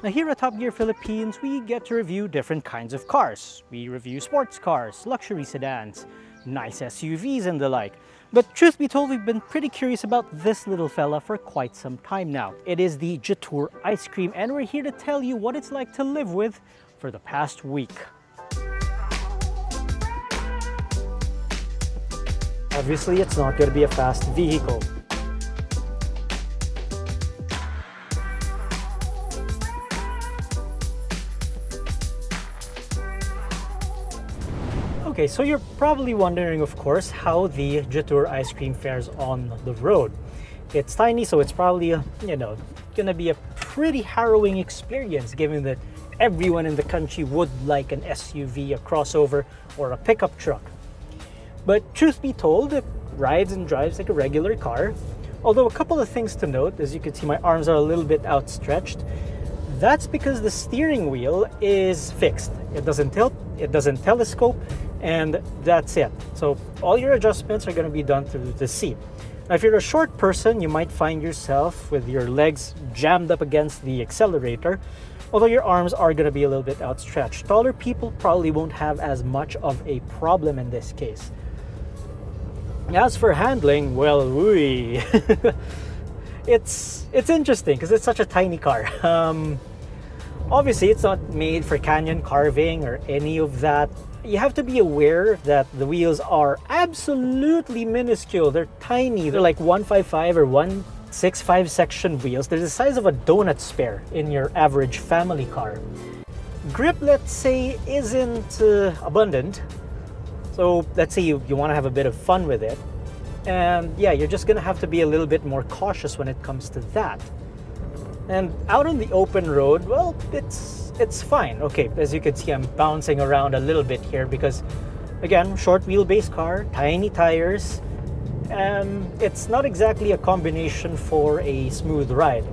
Now here at Top Gear Philippines, we get to review different kinds of cars. We review sports cars, luxury sedans, nice SUVs and the like. But truth be told, we've been pretty curious about this little fella for quite some time now. It is the Jetour Ice Cream, and we're here to tell you what it's like to live with for the past week. Obviously, it's not going to be a fast vehicle. Okay, so you're probably wondering, of course, how the Jetour Ice Cream fares on the road. It's tiny, so it's probably, gonna be a pretty harrowing experience, given that everyone in the country would like an SUV, a crossover, or a pickup truck. But truth be told, it rides and drives like a regular car. Although a couple of things to note, as you can see, my arms are a little bit outstretched. That's because the steering wheel is fixed. It doesn't tilt, it doesn't telescope, and that's it. So all your adjustments are going to be done through the seat. Now, if you're a short person, you might find yourself with your legs jammed up against the accelerator, although your arms are going to be a little bit outstretched. Taller people probably won't have as much of a problem in this case. As for handling, well, it's interesting because it's such a tiny car. Obviously, it's not made for canyon carving or any of that. You have to be aware that the wheels are absolutely minuscule. They're tiny. They're like 155 or 165 section wheels. They're the size of a donut spare in your average family car. Grip, let's say, isn't abundant. So let's say you want to have a bit of fun with it. And yeah, you're just going to have to be a little bit more cautious when it comes to that. And out on the open road, well, it's fine. Okay, as you can see, I'm bouncing around a little bit here because, again, short wheelbase car, tiny tires. It's not exactly a combination for a smooth ride.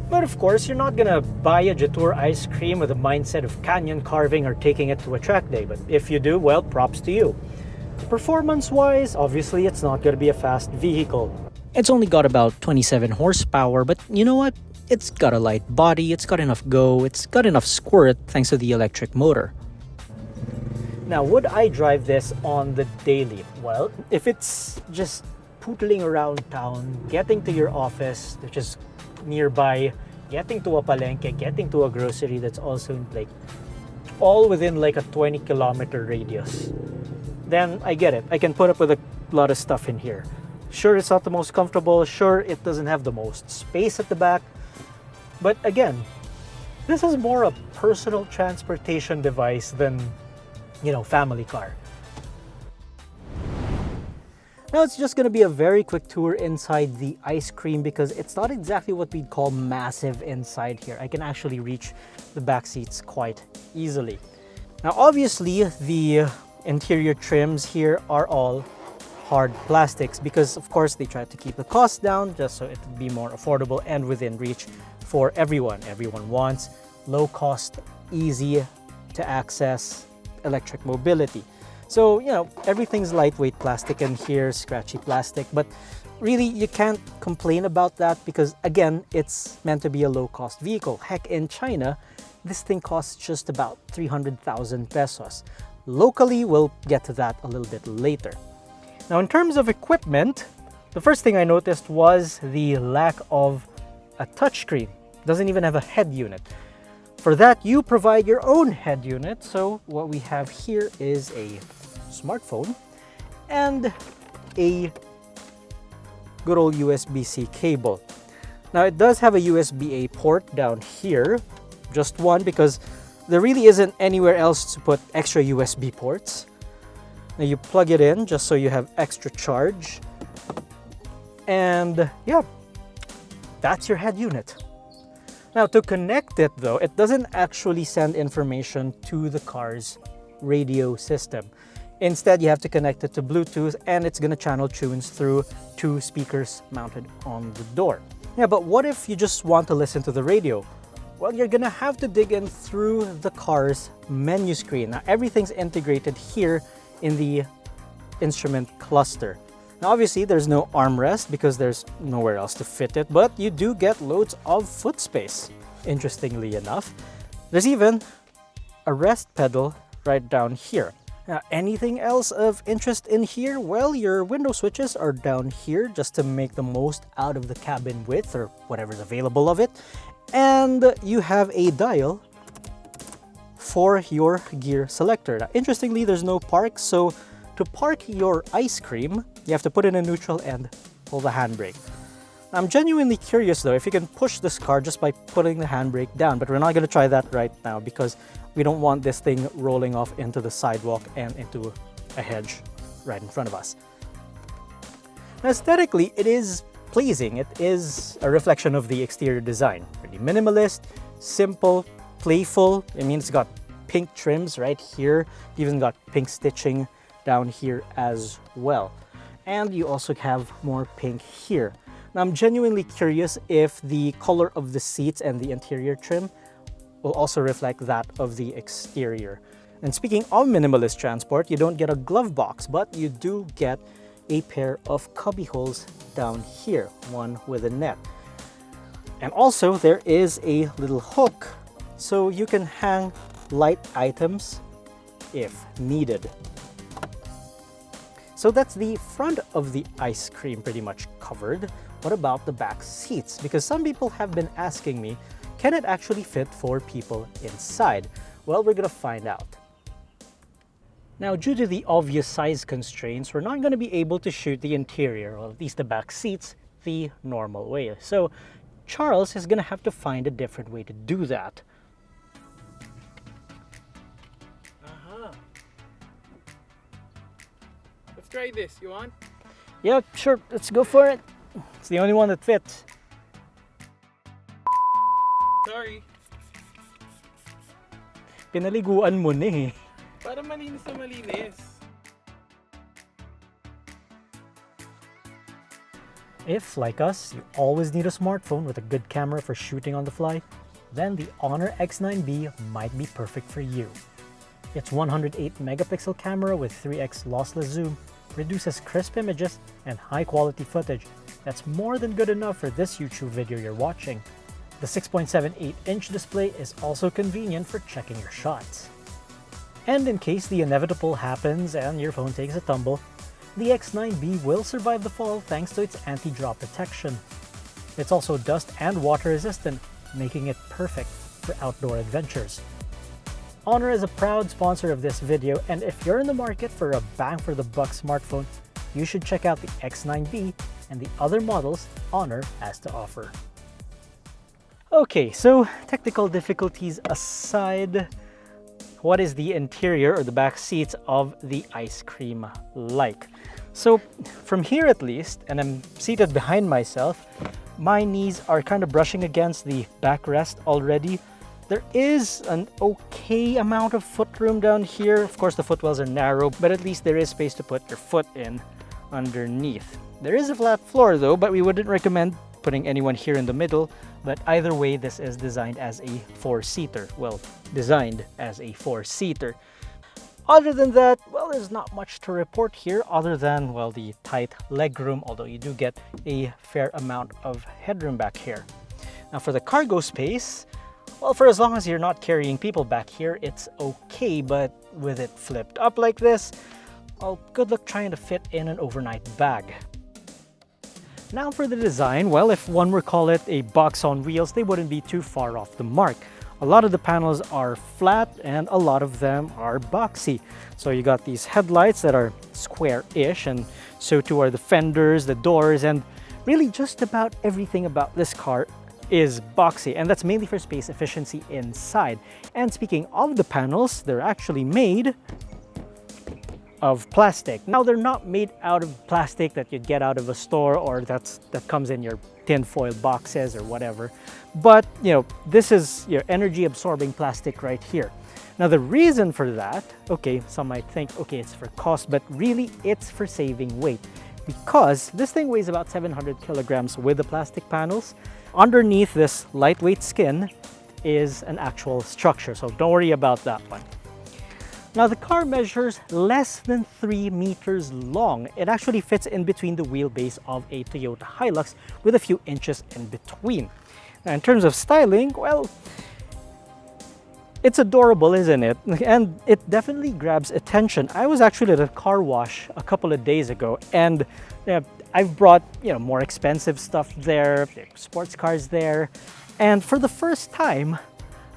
But of course, you're not gonna buy a Jetour Ice Cream with a mindset of canyon carving or taking it to a track day. But if you do, well, props to you. Performance-wise, obviously, it's not gonna be a fast vehicle. It's only got about 27 horsepower, but you know what? It's got a light body, it's got enough go, it's got enough squirt thanks to the electric motor. Now, would I drive this on the daily? Well, if it's just pootling around town, getting to your office, which is nearby, getting to a palengke, getting to a grocery that's also in all within like a 20-kilometer radius, then I get it. I can put up with a lot of stuff in here. Sure, it's not the most comfortable. Sure, it doesn't have the most space at the back. But again, this is more a personal transportation device than, family car. Now it's just going to be a very quick tour inside the ice cream because it's not exactly what we'd call massive inside here. I can actually reach the back seats quite easily. Now obviously the interior trims here are all hard plastics because of course they try to keep the cost down just so it would be more affordable and within reach for everyone. Everyone wants low cost, easy to access electric mobility. So, everything's lightweight plastic and here scratchy plastic, but really you can't complain about that because again, it's meant to be a low cost vehicle. Heck, in China, this thing costs just about 300,000 pesos. Locally, we'll get to that a little bit later. Now, in terms of equipment, the first thing I noticed was the lack of a touchscreen. Doesn't even have a head unit. For that, you provide your own head unit. So what we have here is a smartphone and a good old USB-C cable. Now it does have a USB-A port down here, just one because there really isn't anywhere else to put extra USB ports. Now you plug it in just so you have extra charge. And yeah, that's your head unit. Now to connect it though, it doesn't actually send information to the car's radio system. Instead, you have to connect it to Bluetooth and it's going to channel tunes through two speakers mounted on the door. Yeah, but what if you just want to listen to the radio? Well, you're going to have to dig in through the car's menu screen. Now, everything's integrated here in the instrument cluster. Now, obviously, there's no armrest because there's nowhere else to fit it, but you do get loads of foot space. interestingly enough. There's even a rest pedal right down here. Now, anything else of interest in here? Well, your window switches are down here just to make the most out of the cabin width or whatever's available of it. And you have a dial for your gear selector. Now, interestingly, there's no park, so to park your ice cream, you have to put in a neutral and pull the handbrake. I'm genuinely curious though if you can push this car just by putting the handbrake down, but we're not going to try that right now because we don't want this thing rolling off into the sidewalk and into a hedge right in front of us. Now, aesthetically, it is pleasing. It is a reflection of the exterior design. Pretty minimalist, simple, playful. I mean, it's got pink trims right here. Even got pink stitching down here as well. And you also have more pink here. Now, I'm genuinely curious if the color of the seats and the interior trim will also reflect that of the exterior. And speaking of minimalist transport, you don't get a glove box, but you do get a pair of cubby holes down here, one with a net. And also there is a little hook so you can hang light items if needed. So that's the front of the ice cream pretty much covered. What about the back seats? Because some people have been asking me, can it actually fit 4 people inside? Well, we're gonna find out. Now, due to the obvious size constraints, we're not gonna be able to shoot the interior, or at least the back seats, the normal way. So Charles is gonna have to find a different way to do that. Let's try this, you want? Yeah, sure, let's go for it. It's the only one that fits. Sorry. Pinaliguan mo na eh. Para malinis na malinis. If, like us, you always need a smartphone with a good camera for shooting on the fly, then the Honor X9B might be perfect for you. Its 108 megapixel camera with 3x lossless zoom produces crisp images and high quality footage that's more than good enough for this YouTube video you're watching. The 6.78-inch display is also convenient for checking your shots. And in case the inevitable happens and your phone takes a tumble, the X9B will survive the fall thanks to its anti-drop protection. It's also dust and water resistant, making it perfect for outdoor adventures. Honor is a proud sponsor of this video, and if you're in the market for a bang-for-the-buck smartphone, you should check out the X9B and the other models Honor has to offer. Okay, so technical difficulties aside, what is the interior or the back seats of the ice cream like? So from here at least, and I'm seated behind myself, my knees are kind of brushing against the backrest already. There is an okay amount of footroom down here. Of course, the footwells are narrow, but at least there is space to put your foot in underneath. There is a flat floor though, but we wouldn't recommend putting anyone here in the middle. But either way, this is designed as a 4-seater. Well, designed as a 4-seater. Other than that, well, there's not much to report here other than, well, the tight legroom, although you do get a fair amount of headroom back here. Now for the cargo space, well, for as long as you're not carrying people back here, it's okay, but with it flipped up like this, well, good luck trying to fit in an overnight bag. Now for the design, well, if one were to call it a box on wheels, they wouldn't be too far off the mark. A lot of the panels are flat and a lot of them are boxy. So you got these headlights that are square-ish, and so too are the fenders, the doors, and really just about everything about this car is boxy, and that's mainly for space efficiency inside. And speaking of the panels, they're actually made of plastic. Now, they're not made out of plastic that you'd get out of a store or that comes in your tin foil boxes or whatever, but you know, this is your energy absorbing plastic right here. Now the reason for that, okay, some might think, okay, it's for cost, but really it's for saving weight, because this thing weighs about 700 kilograms with the plastic panels. Underneath this lightweight skin is an actual structure, so don't worry about that one. Now the car measures less than 3 meters long. It actually fits in between the wheelbase of a Toyota Hilux with a few inches in between. In terms of styling, well, it's adorable, isn't it? And it definitely grabs attention. I was actually at a car wash a couple of days ago, and I've brought more expensive stuff there, sports cars there, and for the first time,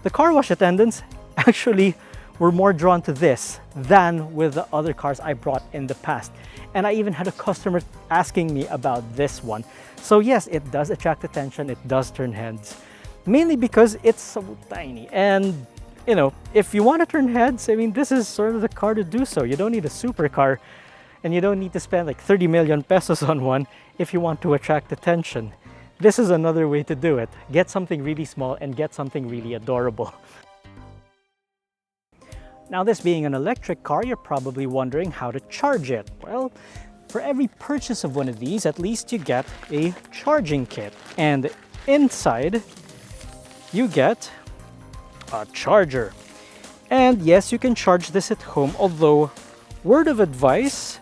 the car wash attendants actually were more drawn to this than with the other cars I brought in the past. And I even had a customer asking me about this one. So yes, it does attract attention, it does turn heads, mainly because it's so tiny. And if you want to turn heads, I mean, this is sort of the car to do so. You don't need a supercar, and you don't need to spend like 30 million pesos on one if you want to attract attention. This is another way to do it. Get something really small and get something really adorable. Now, this being an electric car, you're probably wondering how to charge it. Well, for every purchase of one of these, at least you get a charging kit. And inside, you get a charger. And yes, you can charge this at home, although, word of advice,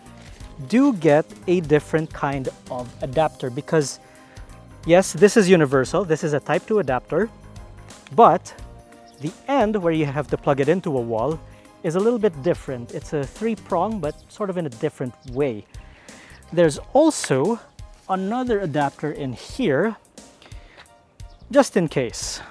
do get a different kind of adapter, because yes, this is universal, this is a Type 2 adapter, but the end where you have to plug it into a wall is a little bit different. It's a 3-prong, but sort of in a different way. There's also another adapter in here, just in case.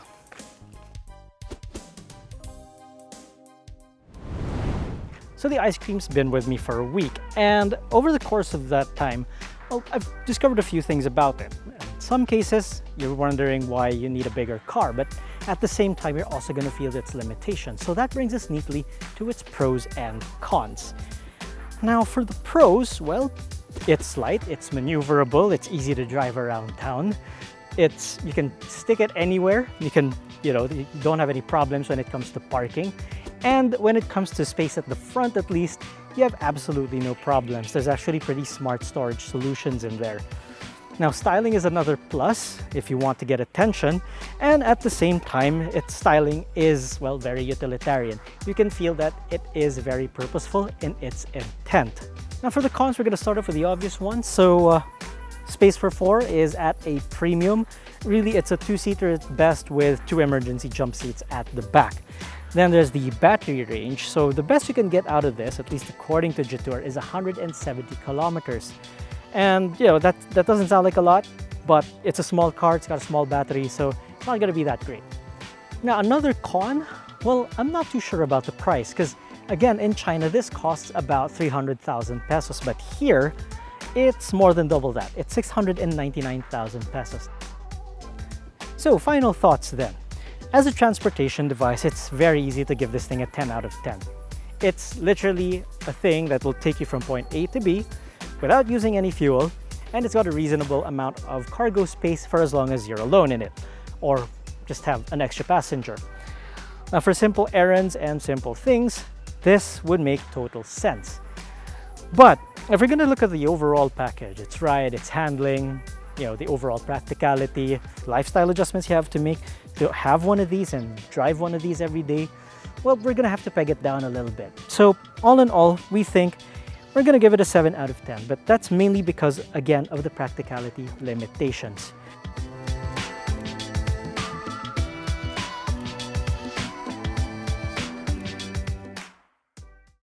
So the ice cream's been with me for a week, and over the course of that time, well, I've discovered a few things about it. In some cases, you're wondering why you need a bigger car, but at the same time, you're also going to feel its limitations. So that brings us neatly to its pros and cons. Now, for the pros, well, it's light, it's maneuverable, it's easy to drive around town. You can stick it anywhere. You don't have any problems when it comes to parking. And when it comes to space at the front, at least, you have absolutely no problems. There's actually pretty smart storage solutions in there. Now, styling is another plus if you want to get attention, and at the same time, its styling is, well, very utilitarian. You can feel that it is very purposeful in its intent. Now, for the cons, we're going to start off with the obvious one. So, space for 4 is at a premium. Really, it's a 2-seater at best with 2 emergency jump seats at the back. Then there's the battery range. So the best you can get out of this, at least according to Jetour, is 170 kilometers. And that doesn't sound like a lot, but it's a small car, it's got a small battery, so it's not going to be that great. Now, another con, well, I'm not too sure about the price, because again, in China, this costs about 300,000 pesos, but here, it's more than double that. It's 699,000 pesos. So, final thoughts then. As a transportation device, it's very easy to give this thing a 10 out of 10. It's literally a thing that will take you from point A to B without using any fuel, and it's got a reasonable amount of cargo space for as long as you're alone in it, or just have an extra passenger. Now, for simple errands and simple things, this would make total sense. But if we're going to look at the overall package, its ride, its handling, the overall practicality, lifestyle adjustments you have to make to have one of these and drive one of these every day, well, we're going to have to peg it down a little bit. So all in all, we think we're going to give it a 7 out of 10, but that's mainly because, again, of the practicality limitations.